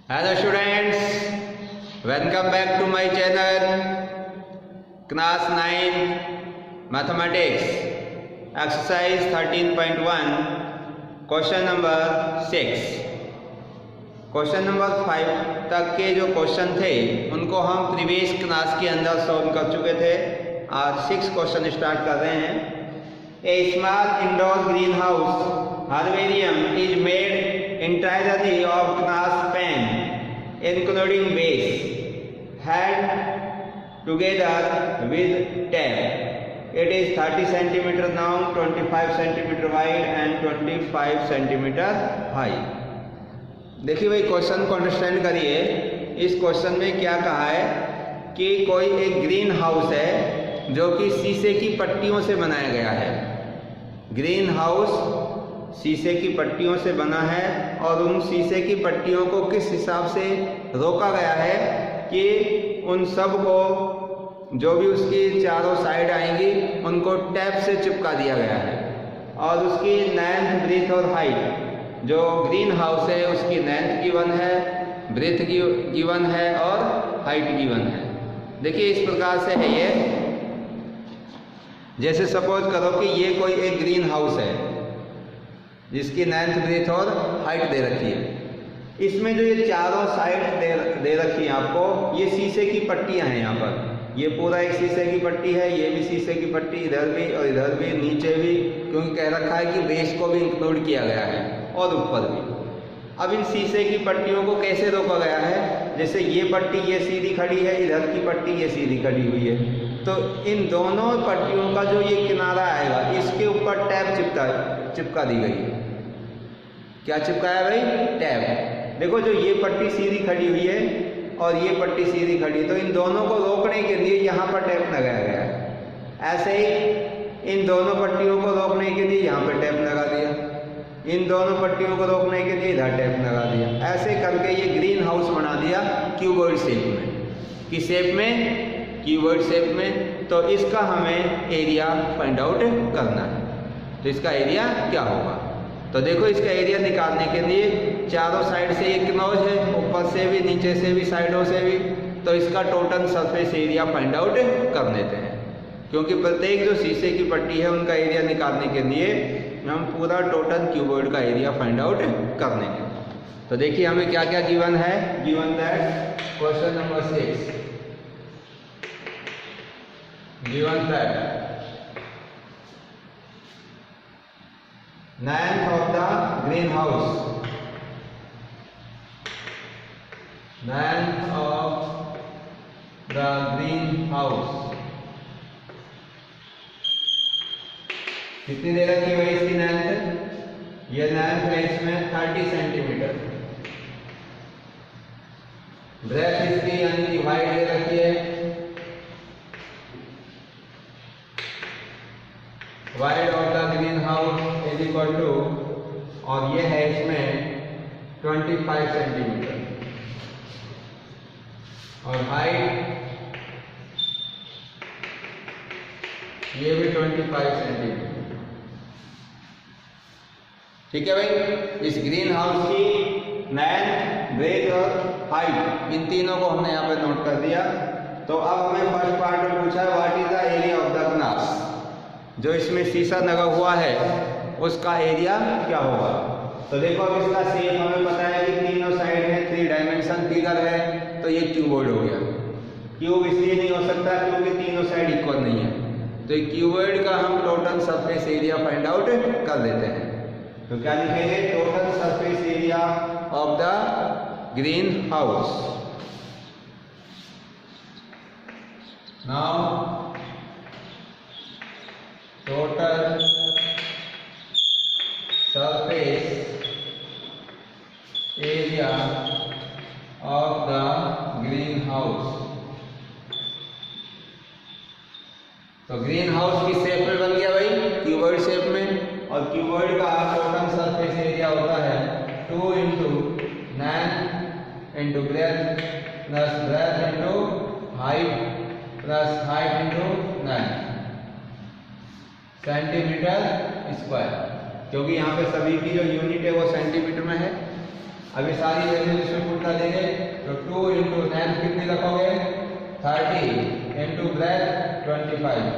Hello students, welcome back to my channel class 9 mathematics exercise 13.1 question number 6। Question number 5 तक के जो question थे उनको हम प्रीवियस क्लास के अंदर सॉल्व कर चुके थे। आज 6 क्वेश्चन स्टार्ट कर रहे हैं। A small indoor greenhouse herbarium is made entirely of glass pane including base held together with tape. It is 30 cm long, 25 cm wide and 25 cm high। देखिए भाई, क्वेश्चन को अंडरस्टैंड करिए। इस question में क्या कहा है कि कोई एक ग्रीन हाउस है जो कि शीशे की पट्टियों से बनाया गया है। ग्रीन हाउस शीशे की पट्टियों से बना है और उन शीशे की पट्टियों को किस हिसाब से रोका गया है कि उन सब को जो भी उसकी चारों साइड आएंगी उनको टैप से चिपका दिया गया है। और उसकी लेंथ, ब्रीथ और हाइट, जो ग्रीन हाउस है उसकी लेंथ गिवन है, ब्रीथ गिवन है और हाइट गिवन है। देखिए इस प्रकार से है ये। जैसे सपोज करो कि ये कोई एक ग्रीन हाउस है जिसकी लेंथ, ब्रीथ और हाइट दे रखी है। इसमें जो ये चारों साइड दे रखी है आपको, ये शीशे की पट्टियां हैं। यहाँ पर ये पूरा एक शीशे की पट्टी है, ये भी शीशे की पट्टी, इधर भी और इधर भी, नीचे भी, क्योंकि कह रखा है कि बेस को भी इंक्लूड किया गया है और ऊपर भी। अब इन शीशे की पट्टियों को कैसे रोका गया है? जैसे ये पट्टी ये सीधी खड़ी है, इधर की पट्टी ये सीधी खड़ी हुई है, तो इन दोनों पट्टियों का जो ये किनारा आएगा इसके ऊपर टैप चिपका दी गई है। क्या चिपकाया भाई? टैप। देखो जो ये पट्टी सीधी खड़ी हुई है और ये पट्टी सीधी खड़ी है, तो इन दोनों को रोकने के लिए यहाँ पर टैप लगाया गया है। ऐसे ही इन दोनों पट्टियों को रोकने के लिए यहाँ पर टैप लगा दिया, इन दोनों पट्टियों को रोकने के लिए इधर टैप लगा दिया। ऐसे करके ये ग्रीन हाउस बना दिया क्यूबॉइड शेप में। किस शेप में? क्यूबॉइड शेप में। तो इसका हमें एरिया फाइंड आउट करना है। तो इसका एरिया क्या होगा? तो देखो इसका एरिया निकालने के लिए चारों साइड से एक क्लोज है, ऊपर से भी, नीचे से भी, साइडों से भी, तो इसका total surface area find out कर लेते हैं। क्योंकि प्रत्येक जो शीशे की पट्टी है उनका एरिया निकालने के लिए हम पूरा टोटल क्यूबॉइड का एरिया फाइंड आउट कर लेंगे। तो देखिए हमें क्या क्या गिवन है। Given that question number 6, given that length of the greenhouse, length of the greenhouse कितनी दे रखी है इसकी लेंथ? ये लेंथ है इसमें 30 सेंटीमीटर। ब्रेथ इसकी यानी कि वाइड दे रखी है, wide of the greenhouse is equal to, और ये है इसमें 25 सेंटीमीटर, और हाइट ये भी 25 सेंटीमीटर। ठीक है भाई। इस ग्रीन हाउस की लेंथ, ब्रेथ और हाइट, इन तीनों को हमने यहाँ पे नोट कर दिया। तो अब हमें फर्स्ट पार्ट में पूछा है what is the area of the glass. जो इसमें शीशा लगा हुआ है उसका एरिया क्या होगा? तो देखो अब इसका शेप हमें पता है कि तीनों साइड में 3 डायमेंशन फिगर है, तो ये क्यूबॉइड हो गया। क्यूब इसलिए नहीं हो सकता क्योंकि तीनों साइड इक्वल नहीं है। तो क्यूबॉइड का हम total surface area find out कर देते हैं। तो क्या लिखेंगे? Total surface area of the green house. Now total surface area of the greenhouse। तो ग्रीन हाउस की शेप में बन गया भाई, क्यूबॉइड शेप में। और क्यूबॉइड का टोटल सरफेस एरिया होता है 2 into length into breadth plus breadth into height plus height into length, centimetre square, क्योंकि यहाँ पे सभी की जो यूनिट है वो सेंटीमीटर में है। अभी सारी वैल्यू इसमें पुट कर देंगे तो 2 इंटू लेंथ कितनी रखोगे 30 इंटू ब्रेथ 25,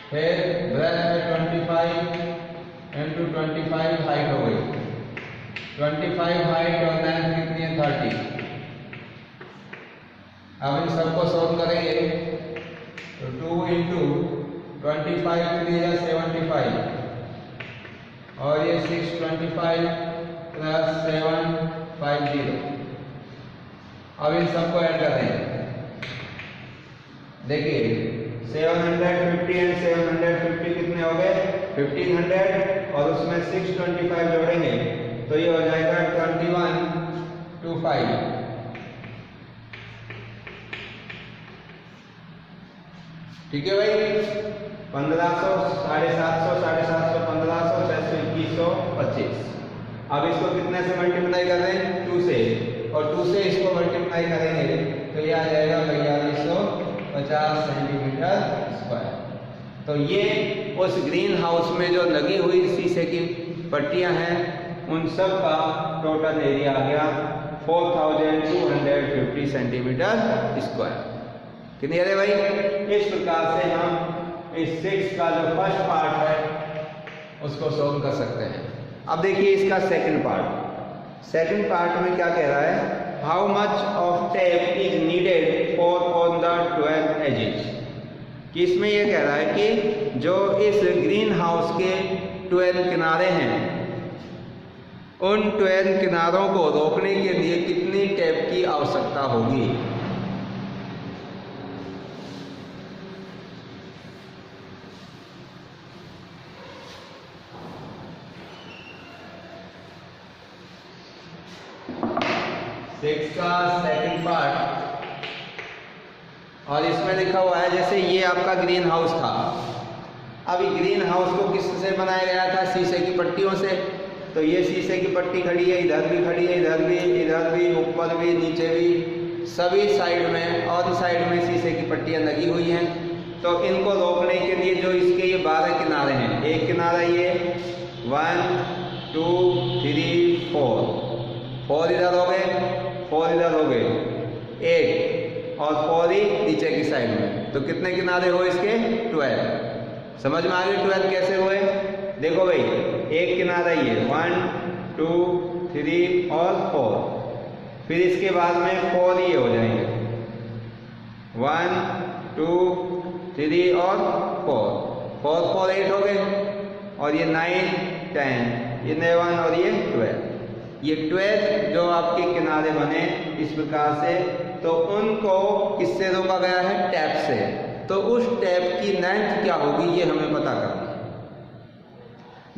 फिर ब्रेथ में 25 इंटू 25 हाइट हो गई, 25 हाइट और लेंथ कितनी है 30। अब इन सबको सॉल्व करेंगे तो 2 इंटू 25 75 और ये 625 प्लस 750। अब इन सबको ऐड कर देंगे। देखिए 750 एंड 750 कितने हो गए 1500 और उसमें 625 जोड़ेंगे तो ये हो जाएगा 2125। ठीक है भाई, 1500 750 750 1500 600 2100 25। अब इसको कितने से मल्टीप्लाई कर रहे हैं 2 से, और 2 से इसको मल्टीप्लाई करेंगे तो ये आ जाएगा 4250 सेंटीमीटर स्क्वायर। तो ये उस ग्रीन हाउस में जो लगी हुई शीशे की पट्टियां हैं उन सब का टोटल एरिया आ गया 4250 सेंटीमीटर स्क्वायर। क्लियर है भाई। इस प्रकार से हम इस 6 का जो फर्स्ट पार्ट है उसको सॉल्व कर सकते हैं। अब देखिए इसका सेकंड पार्ट में क्या कह रहा है, how much of tape is needed for on the 12 edges. कि इसमें यह कह रहा है कि जो इस ग्रीन हाउस के 12 किनारे हैं उन 12 किनारों को रोकने के लिए कितनी टेप की आवश्यकता होगी। का सेकंड पार्ट, और इसमें लिखा हुआ है जैसे ये आपका ग्रीन हाउस था। अब ये ग्रीन हाउस को किससे बनाया गया था, शीशे की पट्टियों से। तो ये शीशे की पट्टी खड़ी है, इधर भी खड़ी है, इधर भी, ऊपर भी, नीचे भी, सभी साइड में और साइड में शीशे की पट्टियां लगी हुई हैं। तो इनको रोकने के लिए जो इसके ये 12 किनारे हैं, एक किनारा ये 1 2 3 4 इधर हो गए, 4 इधर हो गए, 8 और 4 ही नीचे की साइड में। तो कितने किनारे हुए इसके 12। समझ में आ गए 12 कैसे हुए। देखो भाई एक किनारा ये 1 2 3 और 4, फिर इसके बाद में 4 ये हो जाएंगे 1 2 3 और 4 4 8 हो गए, और ये 9 10 ये 11 और ये 12। ये 12 जो आपके किनारे बने इस प्रकार से, तो उनको किससे रोका गया है, टैप से। तो उस टैप की लेंथ क्या होगी ये हमें पता करना है।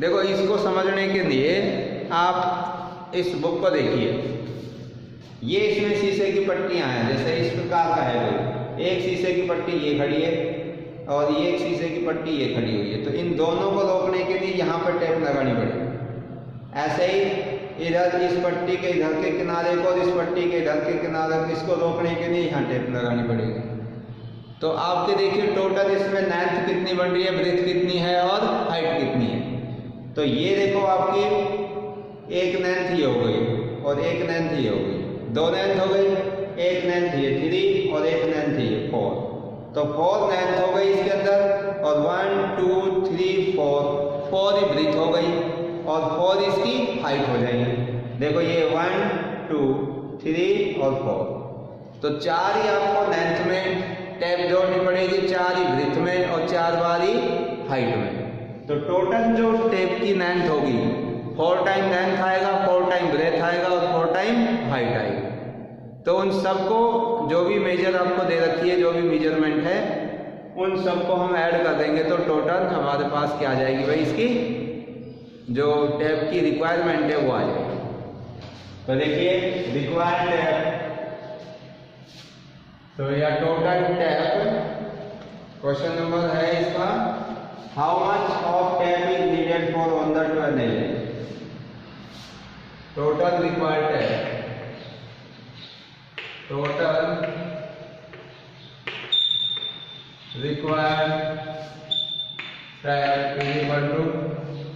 देखो इसको समझने के लिए आप इस बुक को देखिए। ये इसमें शीशे की पट्टियां हैं, जैसे इस प्रकार का है कोई एक शीशे की पट्टी ये खड़ी है और ये एक शीशे की पट्टी ये खड़ी हुई है। तो इन दोनों को रोकने के लिए यहाँ पर टेप लगानी पड़ेगी। ऐसे ही इधर इस पट्टी के इधर के किनारे को और इस पट्टी के इधर के किनारे को, इसको रोकने के लिए यहाँ टेप लगानी पड़ेगी। तो आपके देखिए टोटल इसमें लेंथ कितनी बन रही है, ब्रेथ कितनी है और हाइट कितनी है। तो ये देखो आपकी एक लेंथ ये हो गई और एक लेंथ ये हो गई, 2 लेंथ हो गई, एक लेंथ ये 3 और एक लेंथ ये 4। तो 4 लेंथ हो गई इसके अंदर, और 1 2 3 4 ही ब्रेथ हो गई और 4 इसकी हाइट हो जाएगी। देखो ये 1 2 3 और 4, तो 4 ही आपको लेंथ में टैप जोड़नी पड़ेगी, 4 ही ब्रेथ में और 4 बार ही हाइट में। तो टोटल जो टेप की लेंथ होगी 4 टाइम लेंथ आएगा, 4 टाइम ब्रेथ आएगा और 4 टाइम हाइट आएगी। तो उन सबको जो भी मेजर आपको दे रखी है, जो भी मेजरमेंट है, उन सबको हम ऐड कर देंगे तो टोटल हमारे पास क्या आ जाएगी भाई, इसकी जो टैप की रिक्वायरमेंट है वो आ जाएगी। तो देखिए रिक्वायर्ड टैप, तो यह टोटल टैप क्वेश्चन नंबर है इसका, how much of tape is needed for on the 12 edges. Total required tape, total required tape is equal to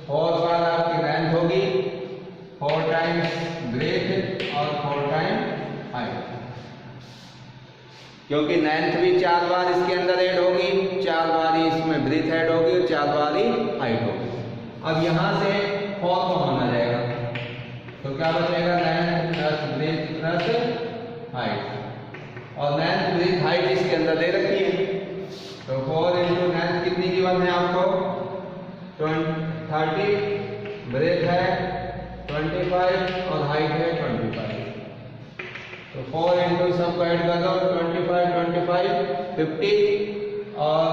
4 बार आपकी लेंथ होगी, 4 टाइम्स ब्रेथ हाइट, क्योंकि लेंथ भी 4 बार इसके अंदर ऐड होगी, 4 बार ही इसमें ब्रीथ ऐड होगी और 4 बार ही हाइट होगी। अब यहां से 4 कॉमन आ जाएगा, तो क्या बचेगा? Length plus breadth plus height, और लेंथ ब्रीथ हाइट इसके अंदर दे रखी है, तो 4 इंटू लेंथ कितनी गिवन है आपको? 30, ब्रेथ है 25 और हाइट है 25, तो 4 इंटू सबको ऐड कर दो, 25 50 और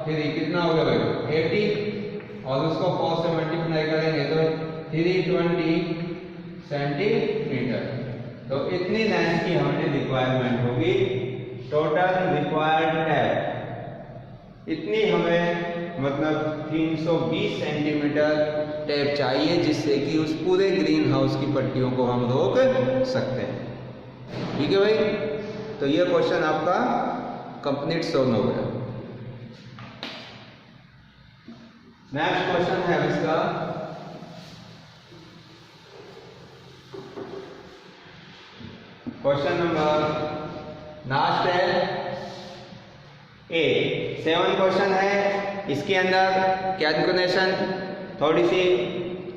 फिर कितना हो गया भाई? 80, और उसको 4 से मल्टीप्लाई करेंगे तो 320 सेंटीमीटर। तो इतनी लेंथ की हमें रिक्वायरमेंट होगी, टोटल रिक्वायर्ड टैप इतनी हमें मतलब 320 सेंटीमीटर टैप चाहिए, जिससे कि उस पूरे ग्रीन हाउस की पट्टियों को हम रोक सकते हैं। ठीक है भाई, तो ये क्वेश्चन आपका कंप्लीट सॉल्व हो गया। नेक्स्ट क्वेश्चन है इसका, क्वेश्चन नंबर लास्ट है 7 क्वेश्चन है। इसके अंदर कैलकुलेशन थोड़ी सी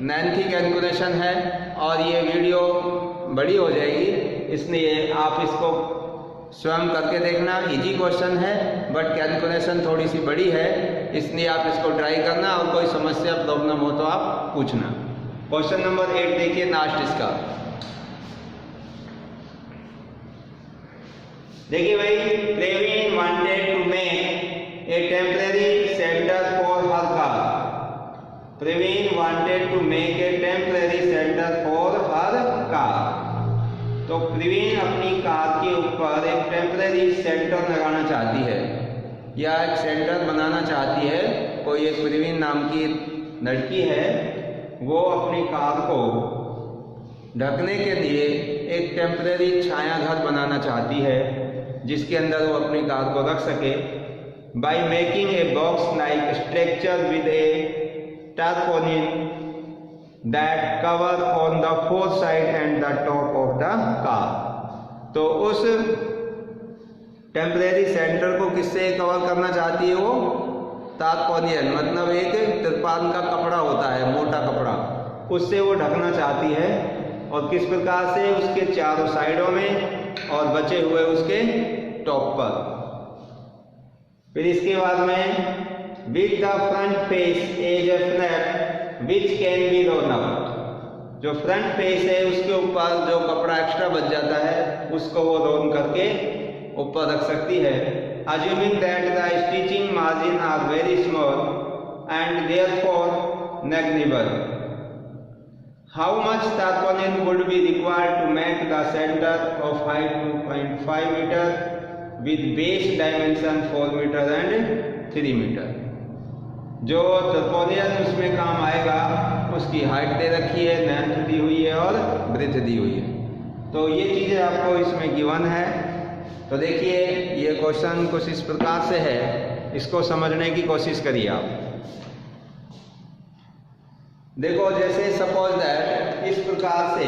लेंथी कैलकुलेशन है और ये वीडियो बड़ी हो जाएगी, इसलिए आप इसको स्वयं करके देखना। इजी क्वेश्चन है बट कैलकुलेशन थोड़ी सी बड़ी है, इसलिए आप इसको ट्राई करना और कोई समस्या प्रॉब्लम हो तो आप पूछना। क्वेश्चन नंबर 8 देखिए लास्ट इसका। देखिए भाई, Praveen wanted to make a temporary centre for her car. Praveen wanted to make a temporary centre for her car. तो प्रवीण अपनी कार के ऊपर एक टेम्परेरी सेंटर लगाना चाहती है या एक सेंटर बनाना चाहती है। कोई एक प्रवीण नाम की लड़की है, वो अपनी कार को ढकने के लिए एक टेम्परेरी छाया घर बनाना चाहती है, जिसके अंदर वो अपनी कार को रख सके। By making a box like structure with A tarpaulin that cover on the 4 side and the top of the car. तो उस टेम्परेरी सेंटर को किससे कवर करना चाहती है वो? टारपोलिन, मतलब एक तिरपाल का कपड़ा होता है, मोटा कपड़ा, उससे वो ढकना चाहती है। और किस प्रकार से? उसके चारों साइडों में और बचे हुए उसके टॉप पर। फिर इसके बाद में with the front face as a flap which can be thrown out. जो फ्रंट फेस है उसके ऊपर जो कपड़ा एक्स्ट्रा बच जाता है उसको वो रोन करके ऊपर रख सकती है। Assuming that the stitching margin are very small and therefore negligible, how much tarpaulin would be required to make the center of height 2.5 meter with base dimension 4 meter and 3 meter। जो tarpaulin उसमें काम आएगा उसकी height दे रखी है, length दी हुई है और ब्रेथ दी हुई है। तो ये चीज़ें आपको इसमें गिवन है। तो देखिए ये क्वेश्चन कुछ इस प्रकार से है, इसको समझने की कोशिश करिए आप। देखो जैसे सपोज दैट इस प्रकार से,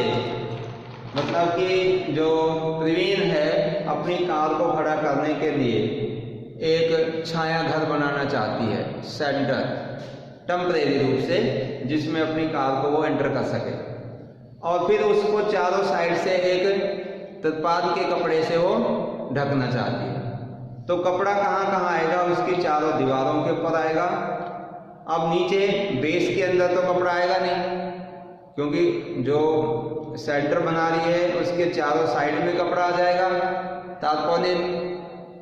मतलब कि जो प्रवीण है अपनी कार को खड़ा करने के लिए एक छाया घर बनाना चाहती है, सेंटर टेम्परेरी रूप से, जिसमें अपनी कार को वो एंटर कर सके। और फिर उसको चारों साइड से एक तिरपाल के कपड़े से वो ढकना चाहती है। तो कपड़ा कहाँ कहाँ आएगा? उसकी चारों दीवारों के ऊपर आएगा। अब नीचे बेस के अंदर तो कपड़ा आएगा नहीं, क्योंकि जो सेंटर बना रही है उसके चारों साइड में कपड़ा आ जाएगा टारपोलिन,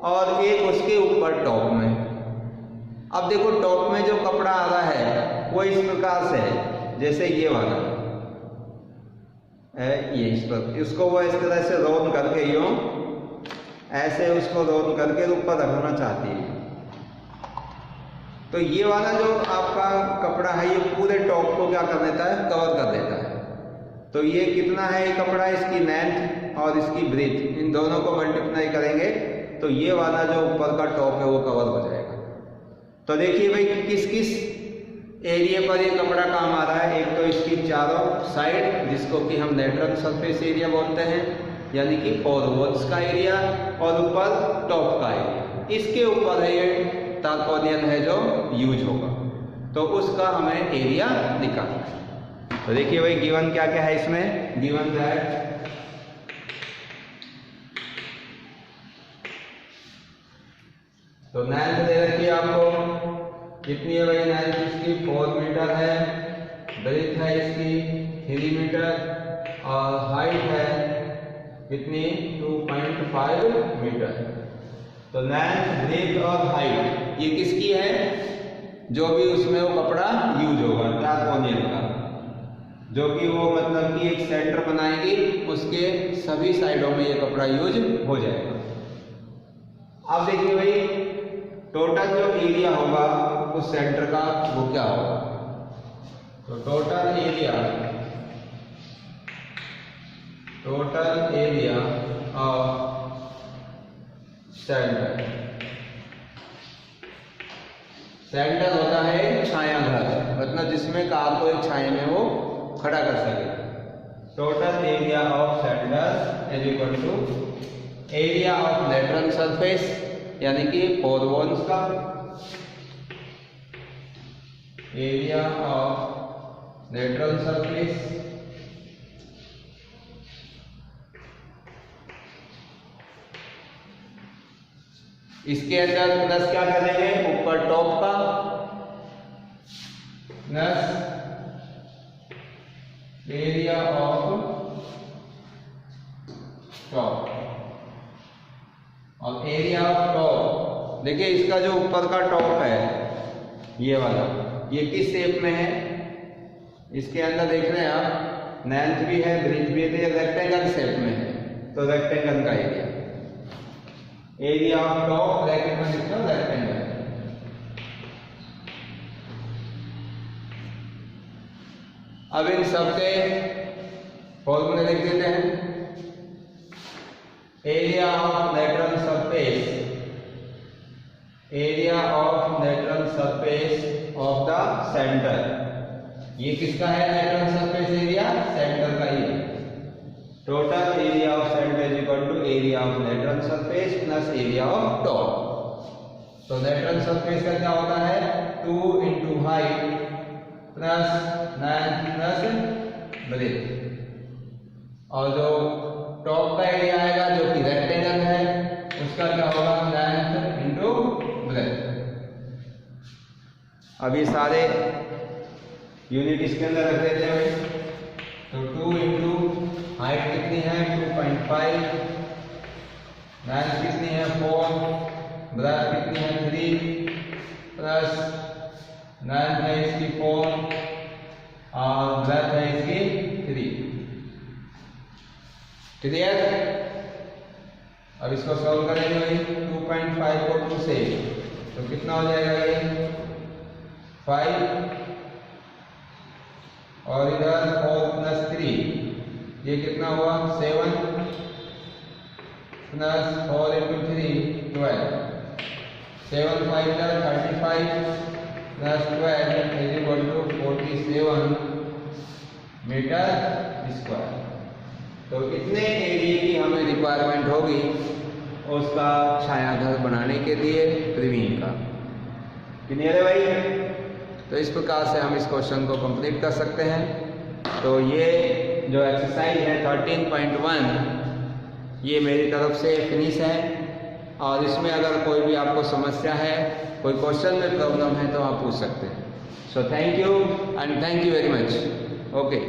और एक उसके ऊपर टॉप में। अब देखो टॉप में जो कपड़ा आ रहा है वो इस प्रकार से है, जैसे ये वाला है, ये इस पर, इसको वो इस तरह से रोल करके यूं ऐसे उसको रोल करके ऊपर रखना चाहती है। तो ये वाला जो आपका कपड़ा है ये पूरे टॉप को क्या कर देता है? कवर कर देता है। तो ये कितना है ये कपड़ा? इसकी लेंथ और इसकी ब्रीथ, इन दोनों को मल्टीप्लाई करेंगे तो ये वाला जो ऊपर का टॉप है वो कवर हो जाएगा। तो देखिए भाई किस किस एरिया पर ये कपड़ा काम आ रहा है। एक तो इसकी चारों साइड, जिसको कि हम लेटरल सरफेस एरिया बोलते हैं, यानी कि 4 वॉल्स का एरिया और ऊपर टॉप का एरिया। इसके ऊपर है ये टारपोलियन है जो यूज होगा, तो उसका हमें एरिया निकालना है। तो देखिए भाई गिवन क्या क्या है इसमें, गिवन दैट तो लेंथ दे रखी है आपको, कितनी है भाई लेंथ इसकी 4 मीटर है, ब्रेथ है इसकी 3 मीटर और हाइट है कितनी 2.5 मीटर। तो लेंथ ब्रेथ और हाइट ये किसकी है, जो भी उसमें वो कपड़ा यूज होगा टारपोलियन का, जो कि वो मतलब कि एक सेंटर बनाएगी, उसके सभी साइडों में ये कपड़ा यूज हो जाएगा। अब देखिए भाई टोटल जो एरिया होगा उस सेंटर का वो क्या होगा, तो total area of centre, centre होता है छाया घर, मतलब जिसमें कार को एक छाया में वो खड़ा कर सके। Total area of centre is equal to area of lateral surface यानी कि 4 वॉल्स का एरिया ऑफ लेटरल सरफेस इसके अंदर प्लस क्या करेंगे ऊपर टॉप का प्लस एरिया ऑफ टॉप और एरिया ऑफ टॉप। देखिए इसका जो ऊपर का टॉप है ये वाला, ये किस शेप में है, इसके अंदर देख रहे हैं आप लेंथ भी है ब्रिज भी है, तो ये रेक्टेंगल शेप में है, तो रेक्टेंगल का एरिया ऑफ टॉप ब्रैकेट में लिखते हो रेक्टेंगल। अब इन सबके फॉर्मूले लिख देते हैं। Area of lateral surface, area of lateral surface of the centre, ये किसका है लेटरल सरफेस एरिया, सेंटर का ही है। Total area of centre is equal to area of lateral surface plus area of top. तो लेटरल सरफेस का क्या होता है 2 into height plus length plus breadth, और जो टॉप का एरिया आएगा जो कि रेक्टेंगल है उसका क्या होगा लेंथ इंटू ब्रेथ। अभी सारे यूनिट इसके अंदर रख देते हैं। तो 2 इंटू हाइट कितनी है 2.5, लेंथ कितनी है 4, ब्रेथ कितनी है 3 प्लस लेंथ है इसकी 4 और ब्रेथ है इसकी 3। क्लियर। अब इसको सॉल्व करेंगे भाई 2.5 को 2 से, तो कितना हो जाएगा ये 5 और इधर 4 प्लस 3 ये कितना हुआ 7 plus 4 into 3 12, 7 5 35 plus 12 is equal to 47 metre square. तो इतने एरिया की हमें रिक्वायरमेंट होगी उसका छायाघर बनाने के लिए प्रवीण का। क्लियर है भाई। तो इस प्रकार से हम इस क्वेश्चन को कंप्लीट कर सकते हैं। तो ये जो एक्सरसाइज है 13.1 ये मेरी तरफ से फिनिश है, और इसमें अगर कोई भी आपको समस्या है, कोई क्वेश्चन में प्रॉब्लम है तो आप पूछ सकते हैं। So thank you and thank you very much. Okay.